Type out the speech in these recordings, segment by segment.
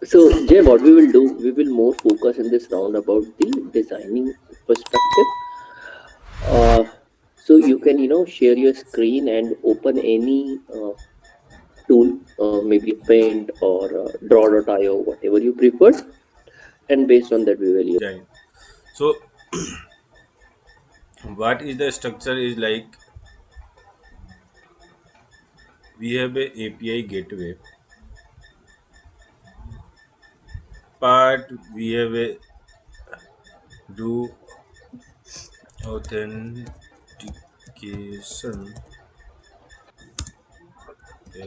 So, Jay, what we will do, we will more focus in this round about the designing perspective. Uh, so you can, share your screen and open any tool, maybe Paint or Draw.io, whatever you prefer, and based on that, we will. Right. So what is the structure is like we have a API gateway part, we have a do authentication. uh,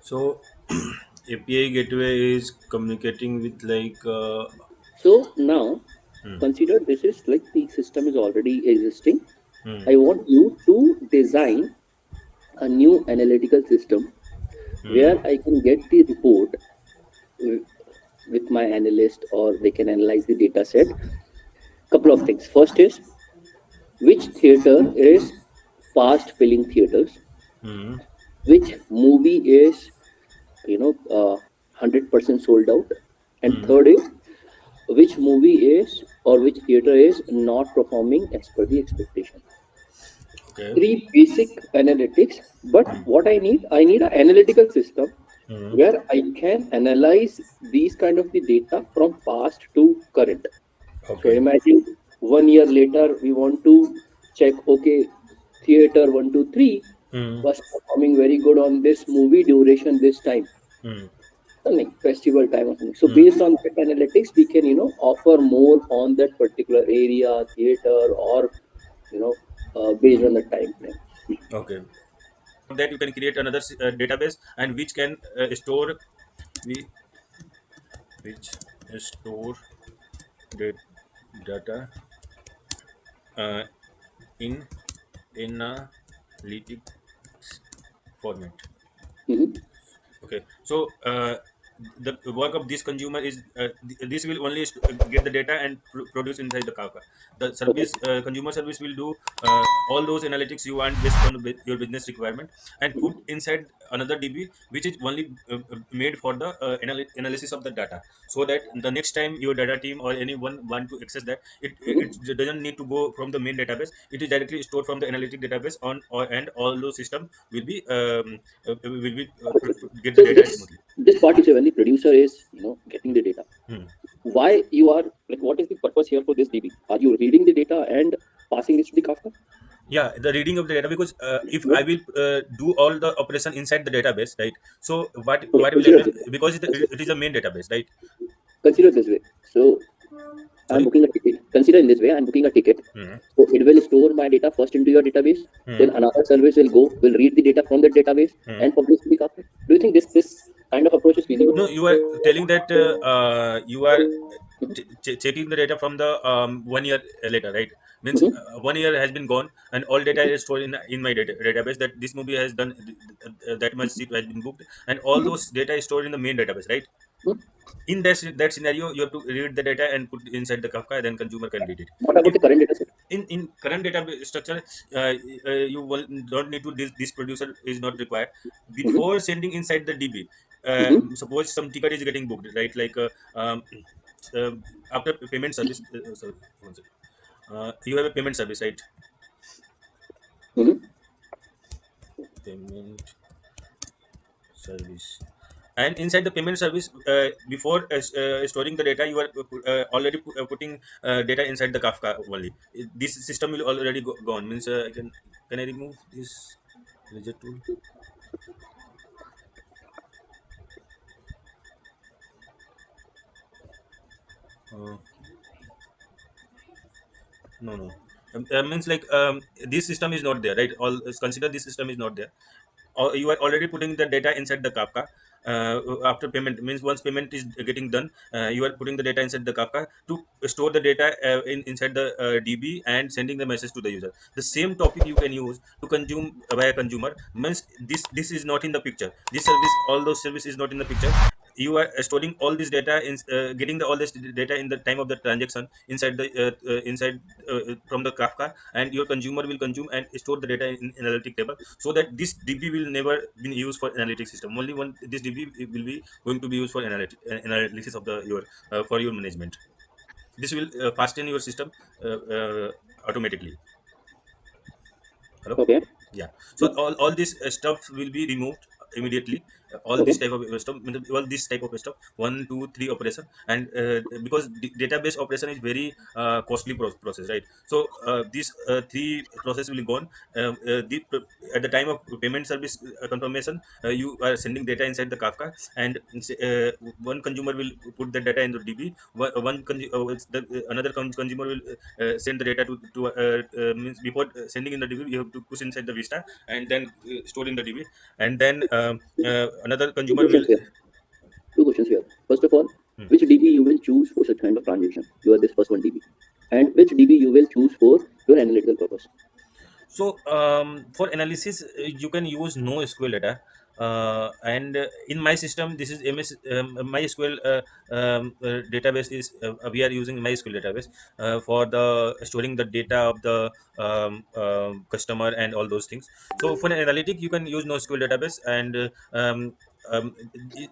So API gateway is communicating with So now, hmm, consider this is like the system is already existing. hmm, I want you to design a new analytical system hmm, where I can get the report w- with my analyst, or they can analyze the data set. Couple of things. First is which theater is fast filling theaters, hmm, which movie is 100% sold out, and hmm. third is which movie is or which theater is not performing as per the expectation. Okay. Three basic analytics, but Hmm, what I need an analytical system hmm. where I can analyze these kind of the data from past to current. So Okay. imagine 1 year later we want to check, okay, theater 1 2 3 Hmm, was performing very good on this movie duration this time, hmm, something festival time or something. So hmm. based on that analytics, we can offer more on that particular area, theater, or based on the time frame. Okay. That you can create another database and which can store we which store the data uh, in analytic format. Mhm. Okay, so the work of this consumer is this will only get the data and produce inside the Kafka. The Okay. service consumer service will do all those analytics you want based on your business requirement and put Mhm. inside another DB which is only made for the analysis of the data, so that the next time your data team or anyone want to access that, it Mhm. doesn't need to go from the main database. It is directly stored from the analytic database and all those system will be get the So data smoothly. this part you say when the producer is getting the data, Hmm. why you are like, what is the purpose here for this DB? Are you reading the data and passing this to the Kafka? Yeah, the reading of the data, because if I Good. will do all the operation inside the database, right? So Okay, what will consider happen, this way. because Consider, it is a main database, right? consider this way. So I'm Sorry. booking a ticket. Consider in this way, I'm booking a ticket. Hmm. So it will store my data first into your database. Hmm. Then another service will read the data from the database Hmm. and publish to the Kafka. Do you think this kind of approach is feasible? No, you are telling that you are Mhm. checking the data from the 1 year later, right? Means Mhm. 1 year has been gone and all data is stored in my database, that this movie has done that much seat has been booked, and all Mhm. those data is stored in the main database, right? Mhm. In that scenario, you have to read the data and put inside the Kafka, then consumer can read it. What about If the current data set? in current database structure, you don't need to this producer is not required Mhm. before sending inside the DB. Mhm. Suppose some ticket is getting booked, right? Uh, after payment service, sorry, one second. You have a payment service, right? Mhm. Payment service. And inside the payment service, before storing the data, you are already putting data inside the Kafka only. This system will already gone. Means can I remove this ledger tool? Uh, no, no. Means this system is not there, right? All consider this system is not there. Or you are already putting the data inside the Kafka. After payment, means once payment is getting done, you are putting the data inside the Kafka to store the data inside the DB and sending the message to the user. The same topic you can use to consume by a consumer. Means this is not in the picture. This service, all those service is not in the picture. you are storing all this data in getting all this data in the time of the transaction inside the inside from the Kafka, and your consumer will consume and store the data in analytic table, so that this DB will never be used for analytic system. Only one this DB will be going to be used for analysis of the your for your management. This will fasten your system automatically. Hello. Okay. Yeah. So Yeah. all this stuff will be removed immediately. All this Okay. type of stuff, all this type of stuff, one, two, three operation, and because database operation is very costly process, right? So these three process will gone. At the time of payment service confirmation, you are sending data inside the Kafka, and one consumer will put the data in the DB. Another consumer will send the data to means before sending in the DB, you have to push inside the Vista and then store in the DB, and then another Two consumer will. questions here. Two questions here. First of all, Hmm. which DB you will choose for such kind of transaction? You are this first one DB, and which DB you will choose for your analytical purpose? So for analysis, you can use NoSQL data, and in my system, this is MS MySQL database is we are using MySQL database for the storing the data of the customer and all those things. So for an analytic, you can use NoSQL database, and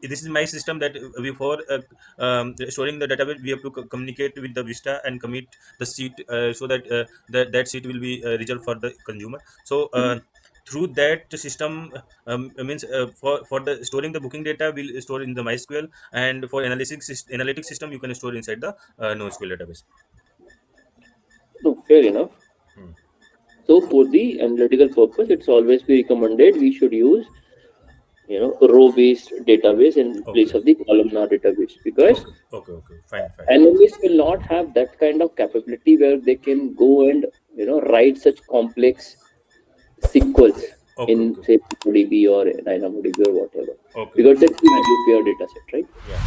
this is my system that before storing the database, we have to communicate with the Vista and commit the sheet so that that sheet will be reserved for the consumer. So through that system, means for the storing the booking data will store in the MySQL, and for analytics system, you can store inside the NoSQL database. No, fair enough. Hmm. So for the analytical purpose, it's always be recommended we should use row-based database in place Okay, of the columnar database, because okay, fine, fine. analysts will not have that kind of capability where they can go and write such complex sequels Okay, in okay, say DB or DynamoDB or whatever, okay, because okay. it's a value pair data set, right? Yeah.